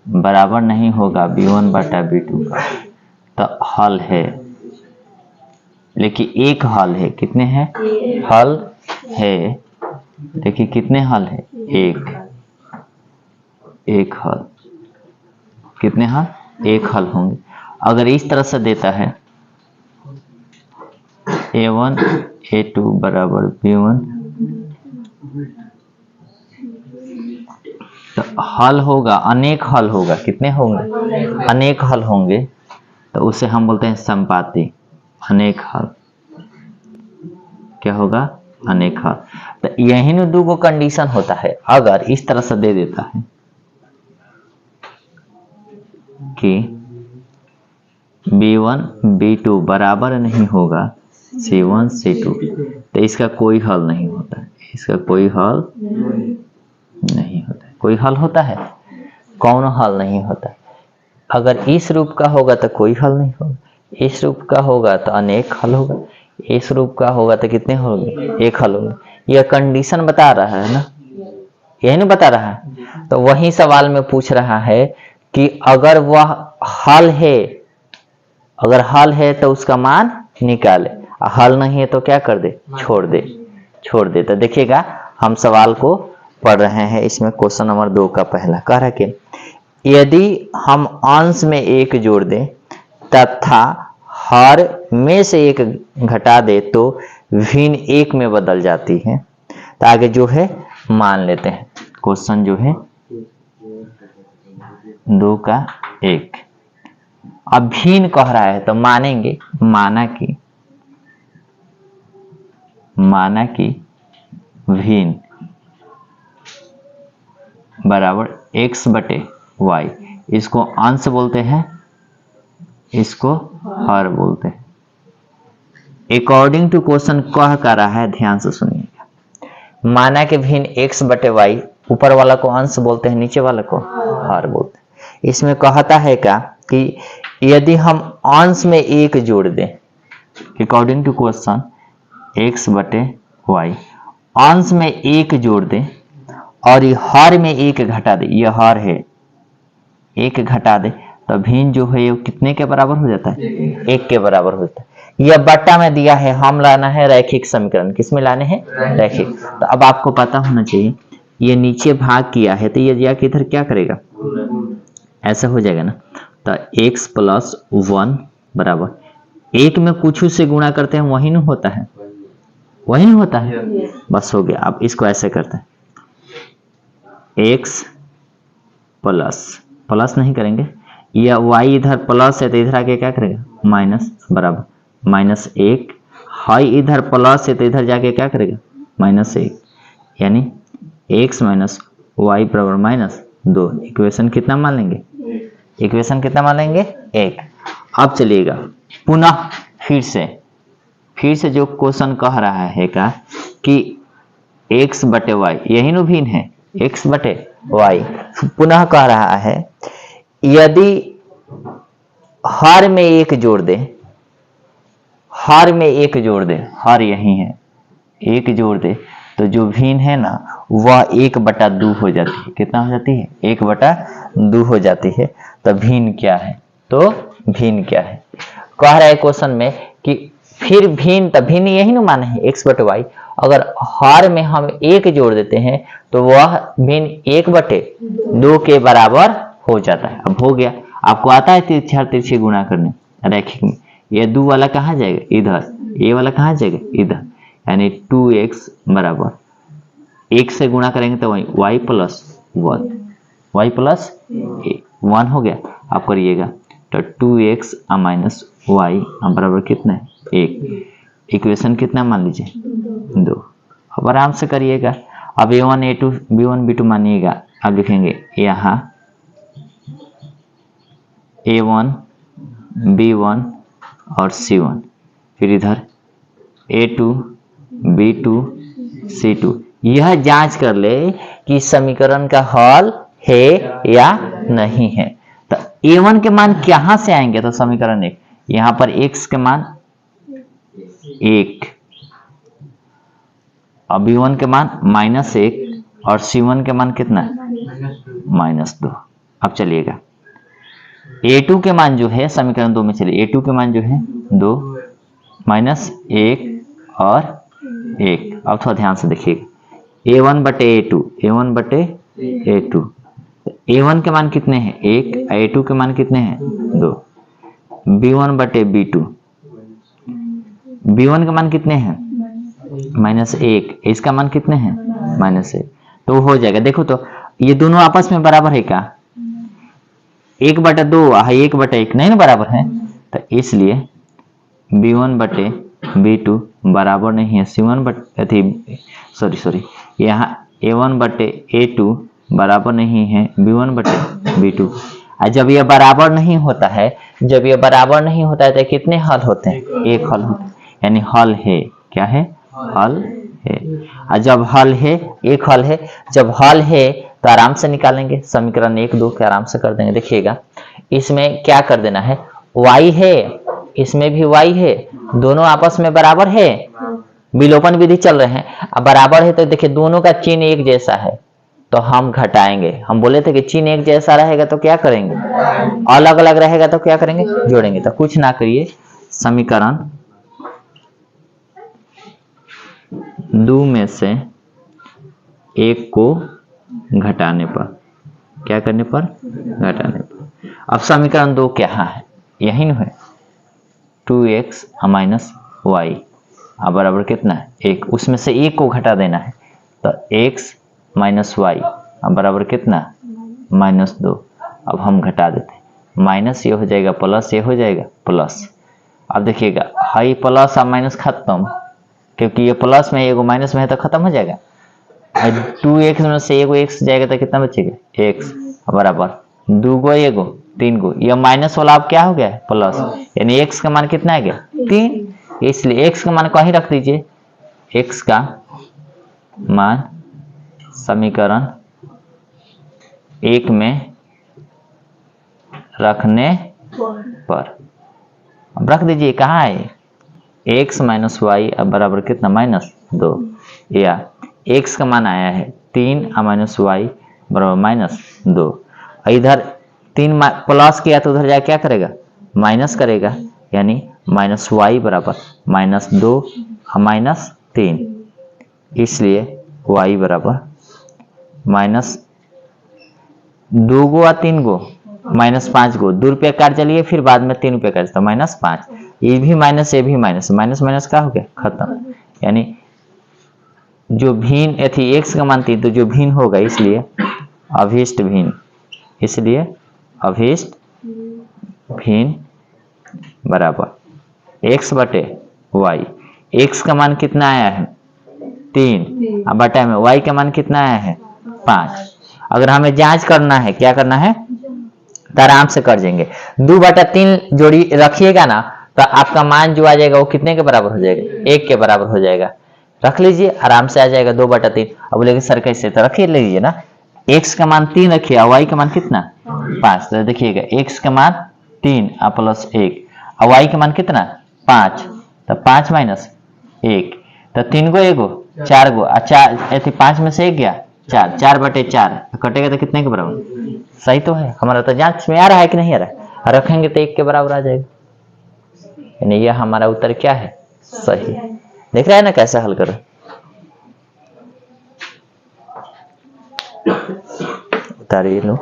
बराबर नहीं होगा B1 बटा B2 का, तो हल है। लेकिन एक हल है, कितने हैं हल है, देखिए कितने हल है, एक हल, कितने हल, एक हल होंगे। अगर इस तरह से देता है A1 A2 बराबर B1, तो हल होगा, अनेक हल होगा, कितने होंगे, अनेक हल होंगे, तो उसे हम बोलते हैं संपाती, अनेक हल। क्या होगा, अनेक हल। तो यही न दो कंडीशन होता है। अगर इस तरह से दे देता है कि B1 B2 बराबर नहीं होगा C1 C2, तो इसका कोई हल नहीं होता है, इसका कोई हल नहीं होता है। कोई हल होता है, कौन हल नहीं होता है। अगर इस रूप का होगा तो कोई हल नहीं होगा, इस रूप का होगा तो अनेक हल होगा, इस रूप का होगा तो कितने होंगे, एक हल होगा। यह कंडीशन बता रहा है ना, यही नहीं बता रहा है। तो वही सवाल में पूछ रहा है कि अगर वह हल है, अगर हल है तो उसका मान निकाले, हल नहीं है तो क्या कर दे, छोड़ दे, छोड़ दे। तो देखिएगा हम सवाल को पढ़ रहे हैं, इसमें क्वेश्चन नंबर 2 का पहला कह रहा है कि यदि हम अंश में एक जोड़ दें तथा हर में से एक घटा दे तो भिन्न एक में बदल जाती है। तो आगे जो है मान लेते हैं, क्वेश्चन जो है 2 का 1। अब भिन्न कह रहा है तो मानेंगे, माना कि भिन्न बराबर x बटे y, इसको अंश बोलते हैं, इसको हर बोलते हैं। अकॉर्डिंग टू क्वेश्चन कह कर रहा है, ध्यान से सुनिएगा। माना कि भिन्न x बटे y, ऊपर वाला को अंश बोलते हैं, नीचे वाला को हर बोलते हैं। इसमें कहता है क्या कि यदि हम अंश में एक जोड़ दें, अकॉर्डिंग टू क्वेश्चन x बटे y, अंश में एक जोड़ दें और ये हर में एक घटा दे, ये हर है, एक घटा दे, तो भिन्न जो है ये कितने के बराबर हो जाता है, एक के बराबर होता है। यह बट्टा में दिया है, हम लाना है रैखिक समीकरण, किसमें लाने हैं, रैखिक। तो अब आपको पता होना चाहिए, ये नीचे भाग किया है तो ये जाके इधर क्या करेगा, ऐसा हो जाएगा ना। तो x प्लस 1 बराबर एक में कुछ से गुणा करते हैं, वही नहीं होता है, वही नहीं होता है, बस हो गया। अब इसको ऐसे करते हैं, x प्लस नहीं करेंगे, या y इधर प्लस है तो इधर आके क्या करेगा, माइनस, बराबर -1, हाई इधर प्लस है तो इधर जाके क्या करेगा, -1, यानी x माइनस वाई बराबर -2। इक्वेशन कितना मान लेंगे, इक्वेशन कितना मान लेंगे, 1। अब चलिएगा पुनः फिर से जो क्वेश्चन कह रहा है का कि x बटे y, यही नो भिन्न है, x बटे y, पुनः कह रहा है यदि हर में एक जोड़ दे, हर में एक जोड़ दे, हर यही है, एक जोड़ दे तो जो भिन्न है ना वह 1/2 हो जाती है। कितना हो जाती है, 1/2 हो जाती है। तो भिन्न क्या है, तो भिन्न क्या है, कह रहा है क्वेश्चन में कि फिर भिन्न, तो भिन्न यही ना माने है x बटे वाई। अगर हर में हम एक जोड़ देते हैं तो वह भिन्न 1/2 के बराबर हो जाता है। अब हो गया, आपको आता है तिरछे गुणा करने रैखिक में, ये 2 वाला कहाँ जाएगा, इधर, ये वाला कहाँ जाएगा, इधर, यानी 2x बराबर 1 से गुणा करेंगे तो वही y प्लस 1 हो गया। आप करिएगा तो 2x माइनस वाई बराबर कितना है, 1। इक्वेशन कितना मान लीजिए, 2। अब आराम से करिएगा। अब a1 a2 b1 b2 मानिएगा, अब लिखेंगे यहाँ a1 b1 और c1, फिर इधर a2 b2 c2। यह जांच कर ले कि समीकरण का हल है या नहीं है। तो a1 के मान कहां से आएंगे, तो समीकरण 1, यहां पर x के मान 1 और b1 के मान -1 और c1 के मान कितना, -2। अब चलिएगा a2 के मान जो है समीकरण 2 में, चलिए a2 के मान जो है 2 माइनस 1 और 1। अब थोड़ा ध्यान से देखिएगा a1 बटे a2, a1 बटे a2, a1 के मान कितने हैं 1, a2 के मान कितने हैं 2, b1 बटे b2, b1 के मान कितने हैं -1, इसका मान कितने हैं -1, तो हो जाएगा। देखो तो ये दोनों आपस में बराबर है क्या, 1 बटे 2 1 बटे 1 नहीं ना बराबर है, तो इसलिए b1 बटे b2 बराबर नहीं है c1 बटे सॉरी यहाँ a1 बटे a2 बराबर नहीं है b1 बटे b2। और जब यह बराबर नहीं होता है, जब यह बराबर नहीं होता है तो कितने हल होते हैं, एक हल होता है, यानी हल है, क्या है, हल है। और जब हल है, एक हल है, जब हल है तो आराम से निकालेंगे, समीकरण 1 2 के आराम से कर देंगे। देखिएगा इसमें क्या कर देना है, y है, इसमें भी y है, दोनों आपस में बराबर है, विलोपन विधि चल रहे हैं, अब बराबर है तो देखिए दोनों का चिन्ह एक जैसा है तो हम घटाएंगे। हम बोले थे कि चिन्ह एक जैसा रहेगा तो क्या करेंगे, अलग अलग रहेगा तो क्या करेंगे, जोड़ेंगे। तो कुछ ना करिए, समीकरण 2 में से 1 को घटाने पर, क्या करने पर, घटाने पर। अब समीकरण 2 क्या है, यही न है 2x माइनस y अब बराबर कितना है 1, उसमें से 1 को घटा देना है तो x माइनस वाई अब बराबर कितना -2। अब हम घटा देते हैं, माइनस ये हो जाएगा प्लस, ये हो जाएगा प्लस। अब देखिएगा हाई प्लस और माइनस खत्म, क्योंकि ये प्लस में एगो माइनस में है तो खत्म हो जाएगा। 2x में से एगो x जाएगा तो कितना बचेगा, x बराबर 2 गो एगो 3 गो, ये माइनस वाला अब क्या हो गया प्लस, यानी x का मान कितना आ गया 3, इसलिए x का मान कहीं रख दीजिए, x का मान समीकरण 1 में रखने पर, अब रख दीजिए, कहाँ है x माइनस वाई अब बराबर कितना -2, या x का मान आया है 3 माइनस वाई बराबर -2। इधर 3 प्लस किया तो उधर जाके क्या करेगा, माइनस करेगा, यानी माइनस वाई बराबर -2 -3, इसलिए y बराबर -2 गो और 3 गो -5 गो, 2 रुपये काट चलिए, फिर बाद में 3 रुपये काट, तो -5, ये भी माइनस, ये भी माइनस, माइनस माइनस क्या हो गया खत्म, यानी जो भिन्न थी x का मान 3, तो जो भिन्न होगा इसलिए अभिष्ट भिन्न, इसलिए अभिष्ट भिन्न बराबर x बटे y, x का मान कितना आया है 3, अब बटा में y का मान कितना आया है 5। अगर हमें जांच करना है, क्या करना है, तो आराम से कर देंगे, 2/3 जोड़ी रखिएगा ना तो आपका मान जो आ जाएगा वो कितने के बराबर हो जाएगा, 1 के बराबर हो जाएगा। रख लीजिए, आराम से आ जाएगा 2/3। अब बोलेंगे सर कैसे, तो रखिए लीजिए ना, x का मान 3 रखिए और y का मान कितना 5, तो देखिएगा x का मान 3 प्लस 1 और y का मान कितना 5, तो 5 माइनस 1, तो 3 गो एगो 4 गो, 5 में से 1 गया 4, 4/4 कटेगा तो कितने के बराबर, सही तो है, हमारा तो जांच में आ रहा है कि नहीं आ रहा है, रखेंगे तो 1 के बराबर आ जाएगा, यानी यह हमारा उत्तर क्या है, सही। देख रहे हैं ना कैसे हल कर, उतारिए लो।